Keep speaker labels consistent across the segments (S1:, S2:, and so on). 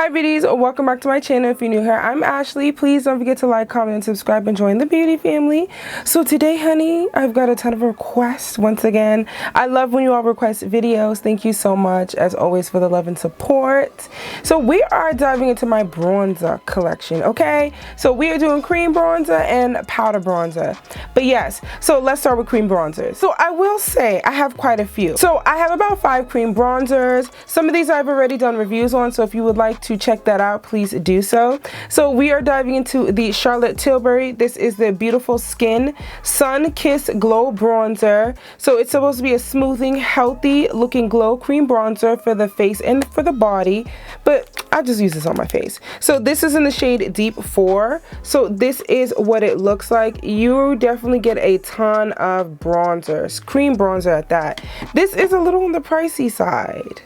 S1: Hi beauties, welcome back to my channel. If you're new here, I'm Ashley. Please don't forget to like, comment, and subscribe and join the beauty family. So today, honey, I've got a ton of requests once again. I love when you all request videos. Thank you so much as always for the love and support. So we are diving into my bronzer collection, okay? So we are doing cream bronzer and powder bronzer. But yes, so let's start with cream bronzers. So I will say I have quite a few. So I have about 5 cream bronzers. Some of these I've already done reviews on, so if you would like to check that out, please do so. So we are diving into the Charlotte Tilbury. This is the Beautiful Skin Sun Kiss Glow Bronzer. So it's supposed to be a smoothing, healthy looking glow cream bronzer for the face and for the body, but I just use this on my face. So this is in the shade Deep 4. So this is what it looks like. You definitely get a ton of bronzers, cream bronzer at that. This is a little on the pricey side.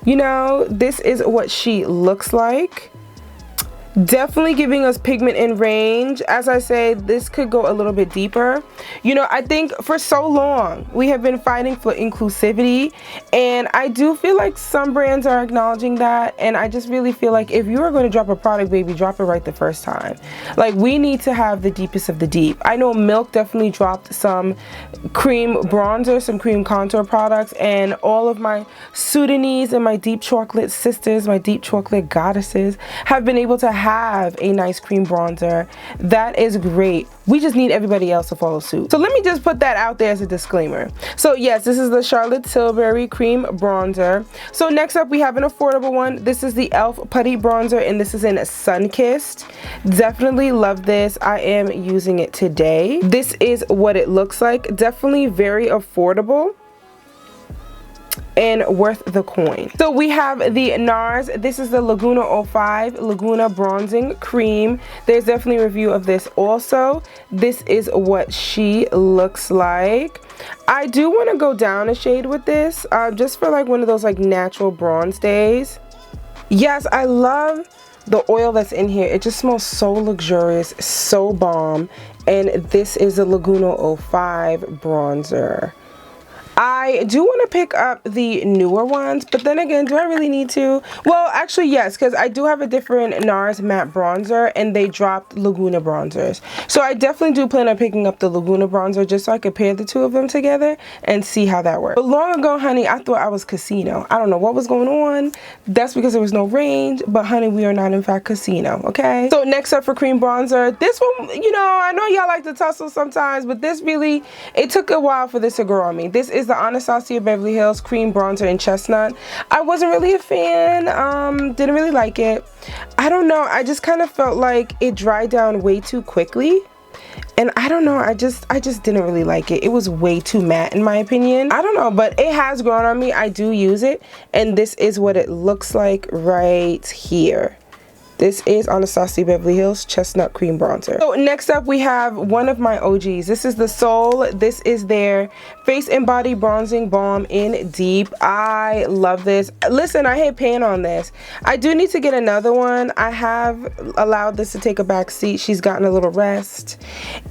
S1: You know, this is what she looks like. Definitely giving us pigment in range. As I say, this could go a little bit deeper. You know, I think for so long we have been fighting for inclusivity, and I do feel like some brands are acknowledging that, and I just really feel like if you are going to drop a product, baby, drop it right the first time. Like, we need to have the deepest of the deep. I know Milk definitely dropped some cream bronzer, some cream contour products, and all of my Sudanese and my deep chocolate sisters, my deep chocolate goddesses, have been able to have a nice cream bronzer. That is great. We just need everybody else to follow suit. So let me just put that out there as a disclaimer. So yes, this is the Charlotte Tilbury cream bronzer. So next up we have an affordable one. This is the e.l.f. Putty Bronzer, and this is in Sun-Kissed. Definitely love this. I am using it today. This is what it looks like. Definitely very affordable and worth the coin. So we have the NARS. This is the Laguna 05 Laguna Bronzing Cream. There's definitely a review of this also. This is what she looks like. I do want to go down a shade with this, just for like one of those like natural bronze days. Yes, I love the oil that's in here. It just smells so luxurious, so bomb. And this is the Laguna 05 bronzer. I do want to pick up the newer ones, but then again, do I really need to? Well, actually, yes, because I do have a different NARS matte bronzer, and they dropped Laguna bronzers. So I definitely do plan on picking up the Laguna bronzer just so I could pair the two of them together and see how that works. But long ago, honey, I thought I was casino. I don't know what was going on. That's because there was no range, but honey, we are not in fact casino, okay? So next up for cream bronzer, this one, you know, I know y'all like to tussle sometimes, but this really, it took a while for this to grow on me. This is the Anastasia Beverly Hills cream bronzer in Chestnut. I wasn't really a fan, didn't really like it. I don't know, I just kind of felt like it dried down way too quickly, and I don't know, I just didn't really like it. It was way too matte in my opinion. I don't know, but it has grown on me. I do use it, and this is what it looks like right here. This is Anastasia Beverly Hills Chestnut Cream Bronzer. So next up we have one of my OGs. This is the Soul. This is their Face and Body Bronzing Balm in Deep. I love this. Listen, I hit pan on this. I do need to get another one. I have allowed this to take a back seat. She's gotten a little rest.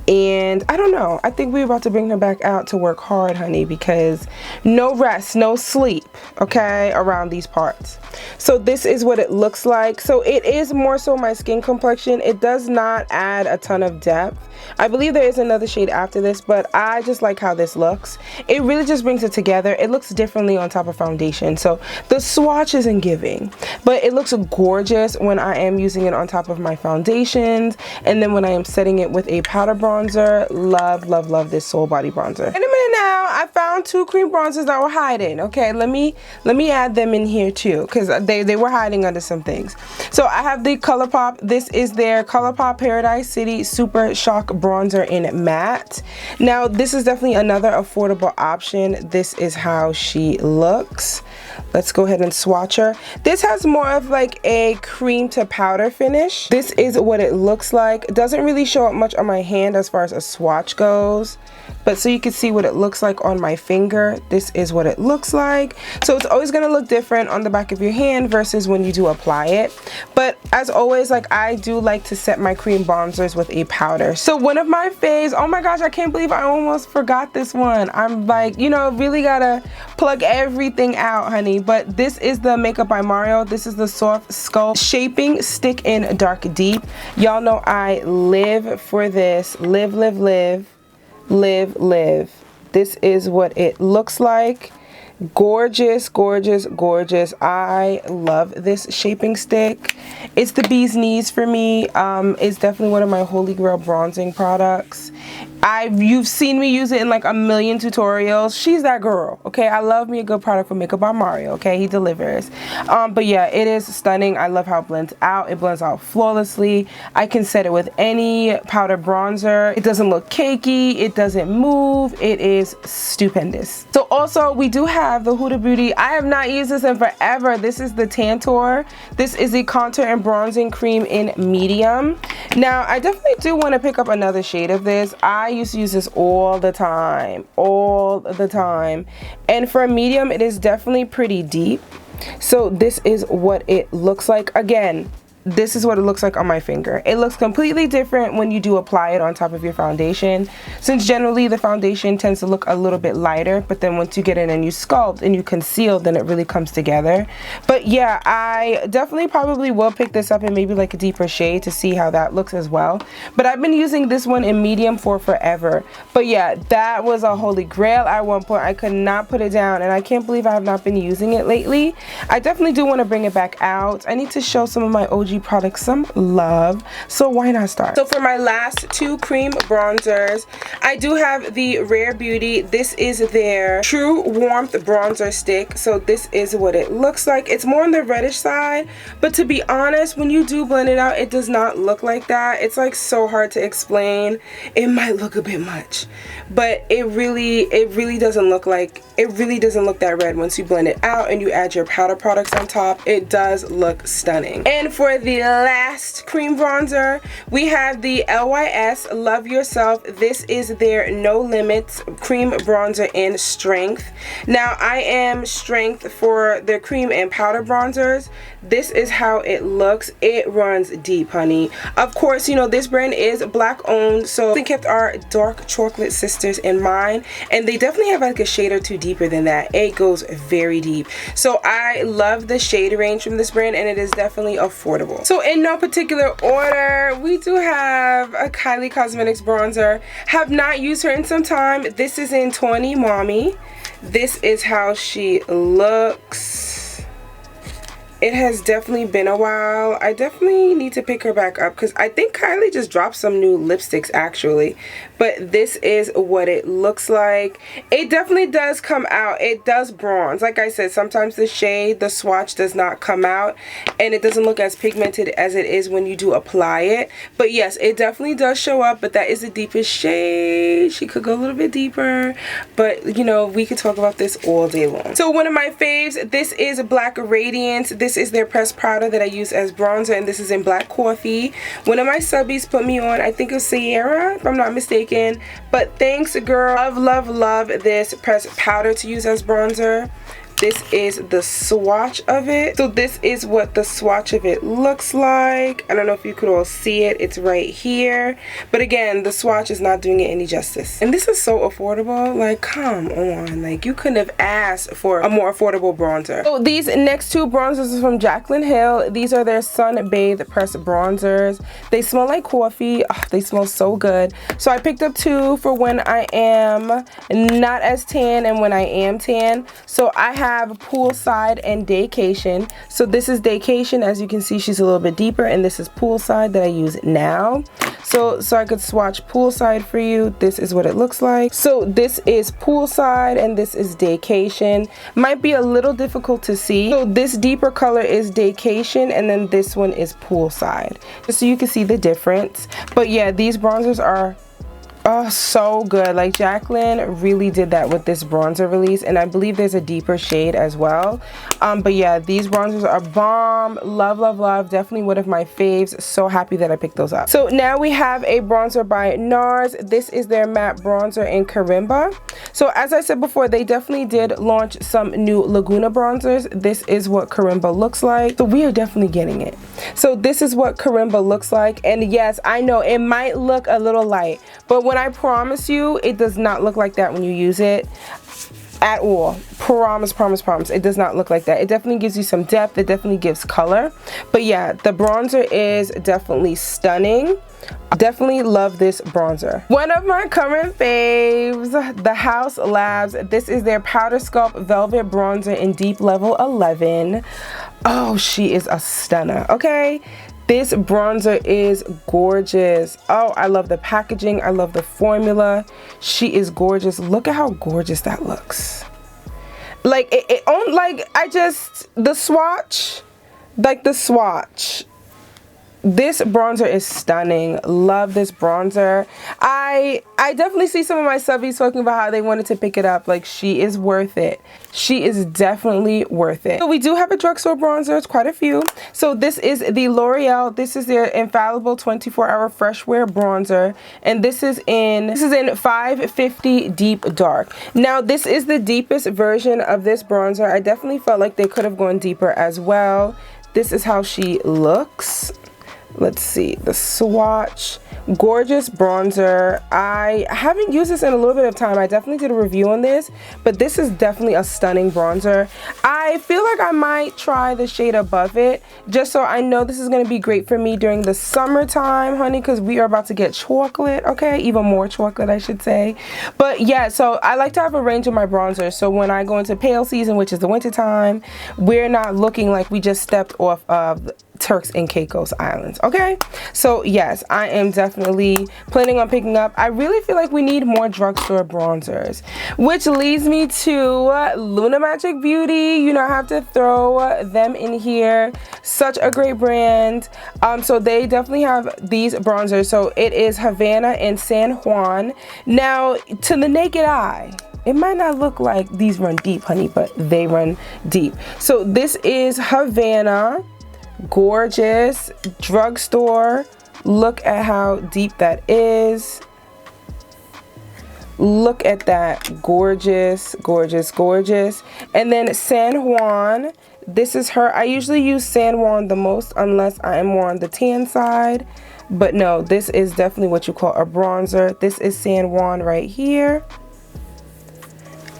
S1: And I don't know. I think we're about to bring her back out to work hard, honey, because no rest, no sleep, okay, around these parts. So this is what it looks like. So it is more so my skin complexion. It does not add a ton of depth. I believe there is another shade after this, but I just like how this looks. It really just brings it together. It looks differently on top of foundation. So the swatch isn't giving, but it looks gorgeous when I am using it on top of my foundations, and then when I am setting it with a powder bronzer. Love, love, love this Soul Body Bronzer. In a minute now, I found 2 cream bronzers that were hiding. Okay, let me add them in here too, because they were hiding under some things. So I have the ColourPop. This is their ColourPop Paradise City Super Shock Bronzer in Matte. Now this is definitely another affordable option. This is how she looks. Let's go ahead and swatch her. This has more of like a cream to powder finish. This is what it looks like. It doesn't really show up much on my hand as far as a swatch goes, but so you can see what it looks looks like on my finger, this is what it looks like. So it's always going to look different on the back of your hand versus when you do apply it. But as always, like, I do like to set my cream bronzers with a powder. So one of my faves, oh my gosh, I can't believe I almost forgot this one. I'm like, you know, really gotta plug everything out, honey. But this is the Makeup by Mario. This is the Soft Sculpt Shaping Stick in Dark Deep. Y'all know I live for this. Live, live, live, live, live. This is what it looks like. Gorgeous, gorgeous, gorgeous. I love this shaping stick. It's the bee's knees for me. It's definitely one of my holy grail bronzing products. You've seen me use it in like a million tutorials. She's that girl, okay? I love me a good product from Makeup by Mario, okay? He delivers. But yeah, it is stunning. I love how it blends out. It blends out flawlessly. I can set it with any powder bronzer. It doesn't look cakey. It doesn't move. It is stupendous. So also, we do have the Huda Beauty. I have not used this in forever. This is the Tantor. This is the contour and bronzing cream in medium. Now, I definitely do want to pick up another shade of this. I used to use this all the time, and for a medium it is definitely pretty deep. So this is what it looks like. Again, this is what it looks like on my finger. It looks completely different when you do apply it on top of your foundation, since generally the foundation tends to look a little bit lighter, but then once you get in and you sculpt and you conceal, then it really comes together. But yeah, I definitely probably will pick this up in maybe like a deeper shade to see how that looks as well. But I've been using this one in medium for forever. But yeah, that was a holy grail at one point. I could not put it down, and I can't believe I have not been using it lately. I definitely do want to bring it back out. I need to show some of my OG products some love, so why not start? So for my last two cream bronzers, I do have the Rare Beauty. This is their True Warmth bronzer stick. So this is what it looks like. It's more on the reddish side, but to be honest, when you do blend it out, it does not look like that. It's like so hard to explain. It might look a bit much, but it really doesn't look like, it really doesn't look that red once you blend it out and you add your powder products on top. It does look stunning. And for the last cream bronzer, we have the LYS Love Yourself. This is their No Limits cream bronzer in strength. Now I am strength for their cream and powder bronzers. This is how it looks. It runs deep, honey. Of course, you know, this brand is black owned, so they kept our dark chocolate sisters in mind, and they definitely have like a shade or two deeper than that. It goes very deep. So I love the shade range from this brand, and it is definitely affordable. So in no particular order, we do have a Kylie Cosmetics bronzer. Have not used her in some time. This is in 20 Mommy. This is how she looks. It has definitely been a while. I definitely need to pick her back up because I think Kylie just dropped some new lipsticks actually. But this is what it looks like. It definitely does come out. It does bronze. Like I said, sometimes the shade, the swatch does not come out and it doesn't look as pigmented as it is when you do apply it. But yes, it definitely does show up, but that is the deepest shade. She could go a little bit deeper, but you know, we could talk about this all day long. So one of my faves, this is Black Radiance. This is their pressed powder that I use as bronzer, and this is in Black Coffee. One of my subbies put me on, I think it was Sierra, if I'm not mistaken. But thanks, girl. Love, love, love this pressed powder to use as bronzer. This is the swatch of it. So this is what the swatch of it looks like. I don't know if you could all see it. It's right here. But again, the swatch is not doing it any justice. And this is so affordable. Like, come on. Like, you couldn't have asked for a more affordable bronzer. So these next two bronzers are from Jaclyn Hill. These are their Sun Bathe pressed bronzers. They smell like coffee. Oh, they smell so good. So I picked up two for when I am not as tan and when I am tan. So I have Poolside and Daycation. So this is Daycation. As you can see, she's a little bit deeper, and this is Poolside that I use now. So I could swatch Poolside for you. This is what it looks like. So this is Poolside and this is Daycation. Might be a little difficult to see. So this deeper color is Daycation and then this one is Poolside. Just so you can see the difference. But yeah, these bronzers are Oh, so good. Like, Jaclyn really did that with this bronzer release, and I believe there's a deeper shade as well. But yeah, these bronzers are bomb. Love, love, love. Definitely one of my faves. So happy that I picked those up. So now we have a bronzer by NARS. This is their matte bronzer in Karimba. So as I said before, they definitely did launch some new Laguna bronzers. This is what Karimba looks like. So we are definitely getting it. So this is what Karimba looks like. And yes, I know it might look a little light, but when I promise you, it does not look like that when you use it at all. Promise, promise, promise. It does not look like that. It definitely gives you some depth. It definitely gives color. But yeah, the bronzer is definitely stunning. Definitely love this bronzer. One of my current faves, the House Labs. This is their Powder Sculpt Velvet Bronzer in Deep Level 11. Oh, she is a stunner, okay? This bronzer is gorgeous. Oh, I love the packaging. I love the formula. She is gorgeous. Look at how gorgeous that looks. Like, the swatch, like the swatch. This bronzer is stunning. Love this bronzer. I definitely see some of my subbies talking about how they wanted to pick it up. Like, she is worth it. She is definitely worth it. So we do have a drugstore bronzer. It's quite a few. So this is the L'Oreal. This is their Infallible 24-Hour Fresh Wear Bronzer. And this is in 550 Deep Dark. Now, this is the deepest version of this bronzer. I definitely felt like they could have gone deeper as well. This is how she looks. Let's see, the swatch. Gorgeous bronzer. I haven't used this in a little bit of time. I definitely did a review on this, but this is definitely a stunning bronzer. I feel like I might try the shade above it, just so I know this is going to be great for me during the summertime, honey, because we are about to get chocolate, okay? Even more chocolate, I should say. But yeah, so I like to have a range of my bronzers, so when I go into pale season, which is the winter time, we're not looking like we just stepped off of Turks and Caicos Islands, okay? So yes, I am definitely planning on picking up. I really feel like we need more drugstore bronzers, which leads me to Luna Magic Beauty. You know, I have to throw them in here. Such a great brand. So they definitely have these bronzers. So it is Havana and San Juan. Now, to the naked eye, it might not look like these run deep, honey, but they run deep. So this is Havana. Gorgeous drugstore. Look at how deep that is. Look at that. Gorgeous, gorgeous, gorgeous. And then San Juan. This is her. I usually use San Juan the most unless I am more on the tan side. But no, this is definitely what you call a bronzer. This is San Juan right here.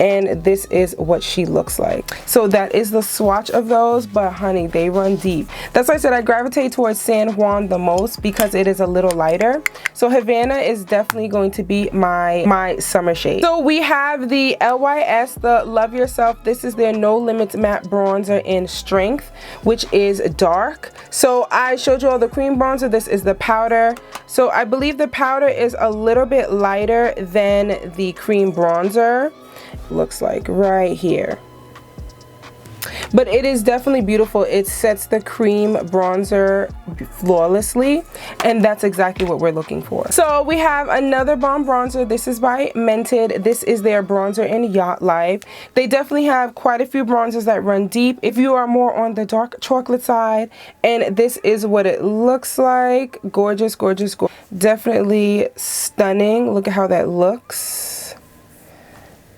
S1: And this is what she looks like. So that is the swatch of those, but honey, they run deep. That's why I said I gravitate towards San Juan the most, because it is a little lighter. So Havana is definitely going to be my summer shade. So we have the LYS, the Love Yourself. This is their No Limits Matte Bronzer in Strength, which is dark. So I showed you all the cream bronzer. This is the powder. So I believe the powder is a little bit lighter than the cream bronzer. Looks like right here, but it is definitely beautiful. It sets the cream bronzer flawlessly, and that's exactly what we're looking for. So we have another bomb bronzer. This is by Mented. This is their bronzer in Yacht Life. They definitely have quite a few bronzers that run deep if you are more on the dark chocolate side, and this is what it looks like. Gorgeous, gorgeous, gorgeous. Definitely stunning. Look at how that looks.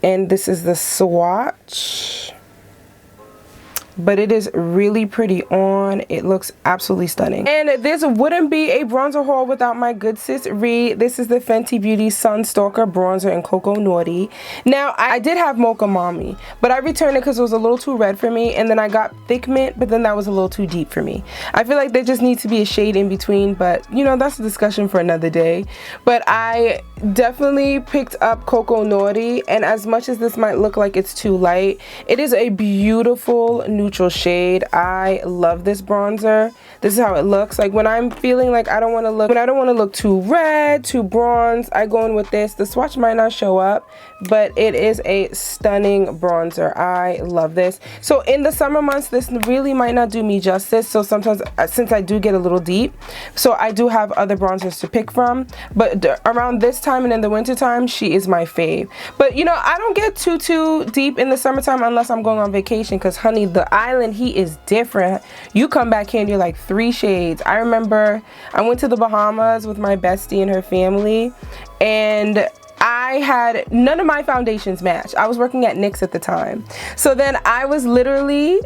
S1: And this is the swatch, but it is really pretty on. It looks absolutely stunning. And this wouldn't be a bronzer haul without my good sis Ree. This is the Fenty Beauty Sunstalker bronzer in Cocoa Naughty. Now, I did have Mocha Mommy, but I returned it because it was a little too red for me, and then I got Thick Mint, but then that was a little too deep for me. I feel like there just needs to be a shade in between, but you know, that's a discussion for another day. But I definitely picked up Cocoa Naughty, and as much as this might look like it's too light, it is a beautiful neutral shade. I love this bronzer. This is how it looks. Like when I'm feeling like I don't want to look too red, too bronze, I go in with this. The swatch might not show up, but it is a stunning bronzer. I love this. So in the summer months, this really might not do me justice. So sometimes, since I do get a little deep, so I do have other bronzers to pick from. But around this time and in the winter time, she is my fave. But you know, I don't get too deep in the summertime unless I'm going on vacation, because honey, the island heat is different. You come back here and you're like 3 shades. I remember I went to the Bahamas with my bestie and her family, and I had none of my foundations match. I was working at NYX at the time. So then I was literally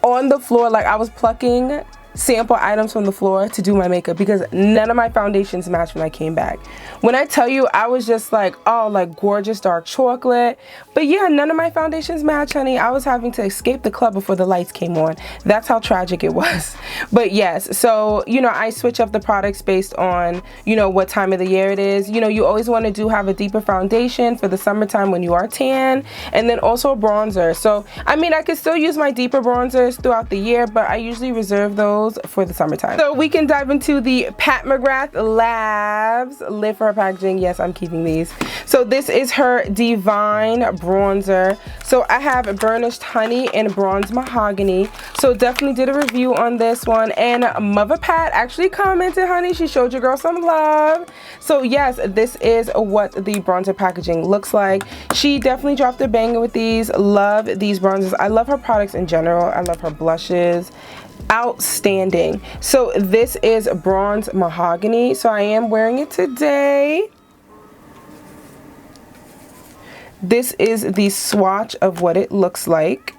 S1: on the floor, like I was plucking sample items from the floor to do my makeup because none of my foundations matched when I came back. When I tell you, I was just like, oh, like gorgeous dark chocolate. But yeah, none of my foundations match, honey. I was having to escape the club before the lights came on. That's how tragic it was. But yes, so, you know, I switch up the products based on, you know, what time of the year it is. You know, you always want to have a deeper foundation for the summertime when you are tan, and then also a bronzer. So, I mean, I could still use my deeper bronzers throughout the year, but I usually reserve those for the summertime. So we can dive into the Pat McGrath Labs. Live for her packaging. Yes, I'm keeping these. So this is her Divine bronzer. So I have Burnished Honey and Bronze Mahogany. So definitely did a review on this one, and Mother Pat actually commented, honey, she showed your girl some love. So yes, this is what the bronzer packaging looks like. She definitely dropped a banger with these. Love these bronzers. I love her products in general. I love her blushes. Outstanding. So this is Bronze Mahogany. So I am wearing it today. This is the swatch of what it looks like.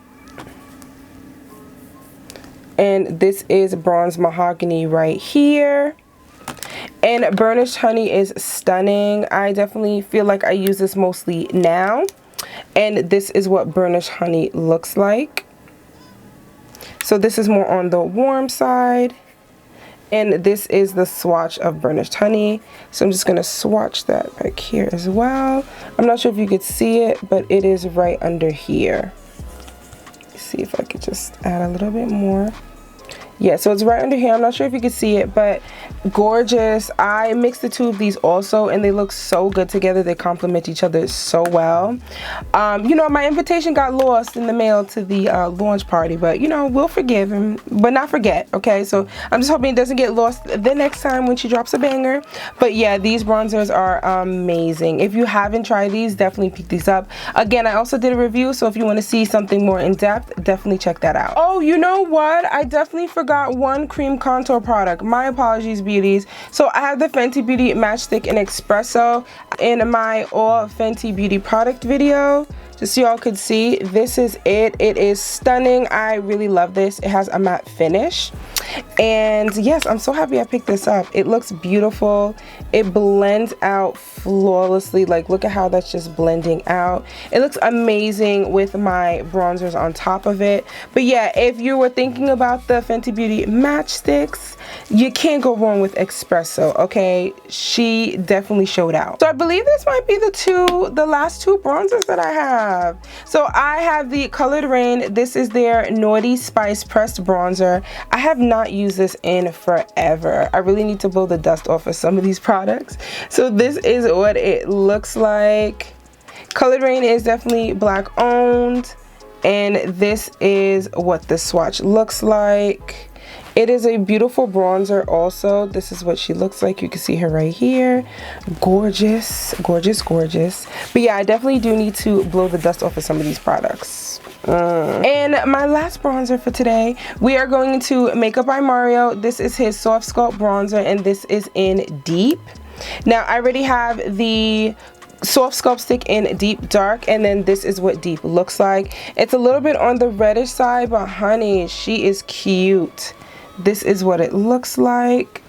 S1: And this is Bronze Mahogany right here. And Burnished Honey is stunning. I definitely feel like I use this mostly now. And this is what Burnished Honey looks like. So this is more on the warm side, and this is the swatch of Burnished Honey. So I'm just going to swatch that back here as well. I'm not sure if you could see it, but it is right under here. Let's see if I could just add a little bit more. Yeah, so it's right under here. I'm not sure if you can see it, but gorgeous. I mixed the two of these also, and they look so good together. They complement each other so well. You know, my invitation got lost in the mail to the launch party, but you know, we'll forgive him, but not forget, okay? So I'm just hoping it doesn't get lost the next time when she drops a banger. But yeah, these bronzers are amazing. If you haven't tried these, definitely pick these up. Again, I also did a review, so if you want to see something more in depth, definitely check that out. Oh, you know what? I definitely forgot one cream contour product. My apologies, beauties. So I have the Fenty Beauty Matchstick in Espresso in my all Fenty Beauty product video. Just so y'all could see, this is it. It is stunning. I really love this. It has a matte finish. And yes, I'm so happy I picked this up. It looks beautiful. It blends out flawlessly. Like, look at how that's just blending out. It looks amazing with my bronzers on top of it. But yeah, if you were thinking about the Fenty Beauty matchsticks, you can't go wrong with Espresso, okay? She definitely showed out. So I believe this might be the last two bronzers that I have. So I have the Colored Rain. This is their Naughty Spice Pressed Bronzer. I have not used this in forever. I really need to blow the dust off of some of these products. So this is what it looks like. Colored Rain is definitely black owned, and this is what the swatch looks like. It is a beautiful bronzer also. This is what she looks like. You can see her right here. Gorgeous, gorgeous, gorgeous. But yeah, I definitely do need to blow the dust off of some of these products. And my last bronzer for today, we are going to Makeup by Mario. This is his Soft Sculpt bronzer, and this is in Deep. Now, I already have the Soft Sculpt stick in Deep Dark, and then this is what Deep looks like. It's a little bit on the reddish side, but honey, she is cute. This is what it looks like.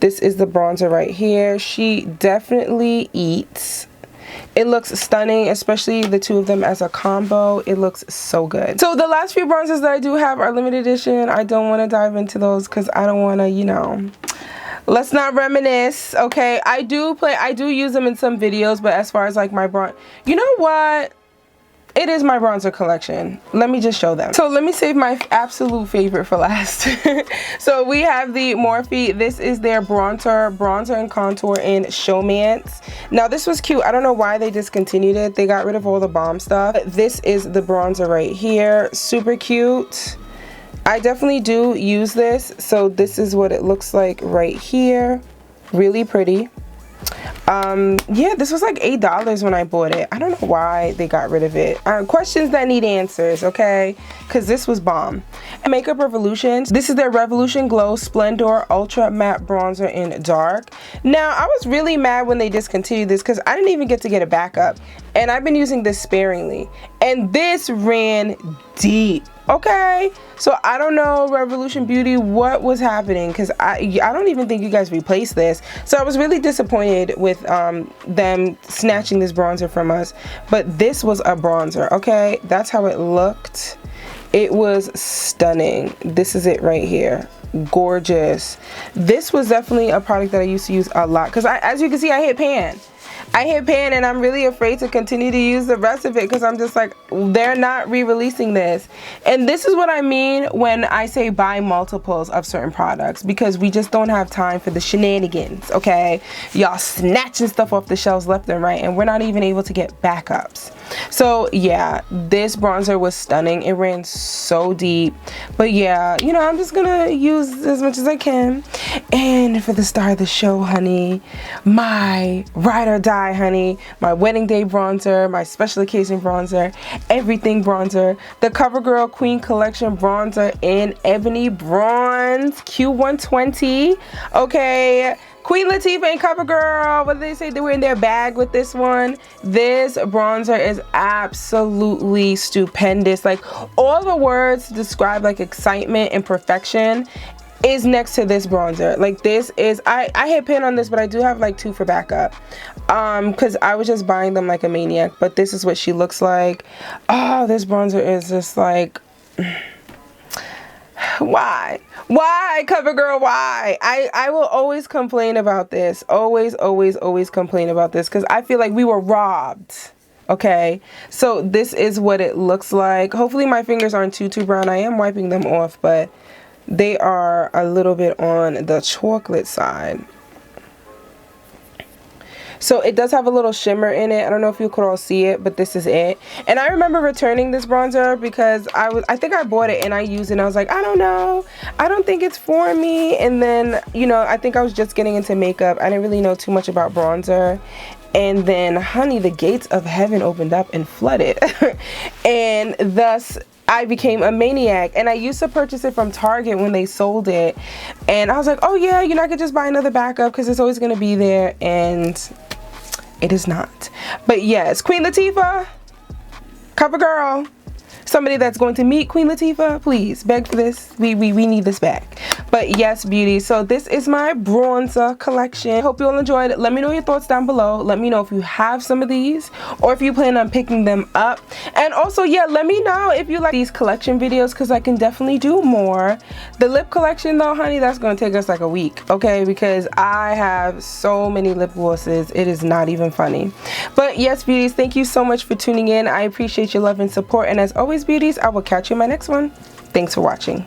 S1: This is the bronzer right here. She definitely eats. It looks stunning, especially the two of them as a combo. It looks so good. So the last few bronzers that I do have are limited edition. I don't want to dive into those because I don't want to, you know, let's not reminisce, okay? I do use them in some videos, but as far as like my you know what? it is my bronzer collection. Let me just show them. So let me save my absolute favorite for last. So we have the Morphe. This is their bronzer and contour in Showmance. Now this was cute. I don't know why they discontinued it. They got rid of all the bomb stuff. This is the bronzer right here. Super cute. I definitely do use this. So this is what it looks like right here. Really pretty. Yeah, this was like $8 when I bought it. I don't know why they got rid of it. Questions that need answers, okay? Because this was bomb. Makeup Revolution. This is their Revolution Glow Splendor Ultra Matte Bronzer in Dark. Now, I was really mad when they discontinued this because I didn't even get to get a backup. And I've been using this sparingly. And this ran deep. Okay, so I don't know, Revolution Beauty, what was happening, because I don't even think you guys replaced this. So I was really disappointed with them snatching this bronzer from us. But this was a bronzer, okay? That's how it looked. It was stunning. This is it right here. Gorgeous. This was definitely a product that I used to use a lot because as you can see, I hit pan. And I'm really afraid to continue to use the rest of it because I'm just like, they're not re-releasing this. And this is what I mean when I say buy multiples of certain products, because we just don't have time for the shenanigans, okay? Y'all snatching stuff off the shelves left and right, and we're not even able to get backups. So yeah, this bronzer was stunning. It ran so deep. But yeah, you know, I'm just gonna use as much as I can. And for the star of the show, honey, my ride or die, honey, my wedding day bronzer, my special occasion bronzer, everything bronzer, the CoverGirl Queen Collection bronzer in Ebony Bronze Q120. Okay, Queen Latifah and CoverGirl, what did they say? They were in their bag with this one. This bronzer is absolutely stupendous. Like, all the words to describe like excitement and perfection is next to this bronzer. Like, this is, I hit pin on this, but I do have like 2 for backup because I was just buying them like a maniac. But this is what she looks like. Oh, this bronzer is just like, why CoverGirl, why? I will always complain about this, always complain about this, because I feel like we were robbed. Okay, so this is what it looks like. Hopefully my fingers aren't too brown. I am wiping them off, but they are a little bit on the chocolate side. So it does have a little shimmer in it. I don't know if you could all see it, but this is it. And I remember returning this bronzer because I think I bought it and I used it and I was like, I don't know, I don't think it's for me. And then, you know, I think I was just getting into makeup. I didn't really know too much about bronzer. And then, honey, the gates of heaven opened up and flooded. And thus, I became a maniac. And I used to purchase it from Target when they sold it. And I was like, oh yeah, you know, I could just buy another backup because it's always going to be there. And it is not. But yes, Queen Latifah, CoverGirl, somebody that's going to meet Queen Latifah, please beg for this. We need this back. But yes, beauty, so this is my bronzer collection. Hope you all enjoyed it. Let me know your thoughts down below. Let me know if you have some of these or if you plan on picking them up. And also, yeah, let me know if you like these collection videos because I can definitely do more. The lip collection though, honey, that's going to take us like a week, okay? Because I have so many lip glosses. It is not even funny. But yes, beauties, thank you so much for tuning in. I appreciate your love and support. And as always, beauties, I will catch you in my next one. Thanks for watching.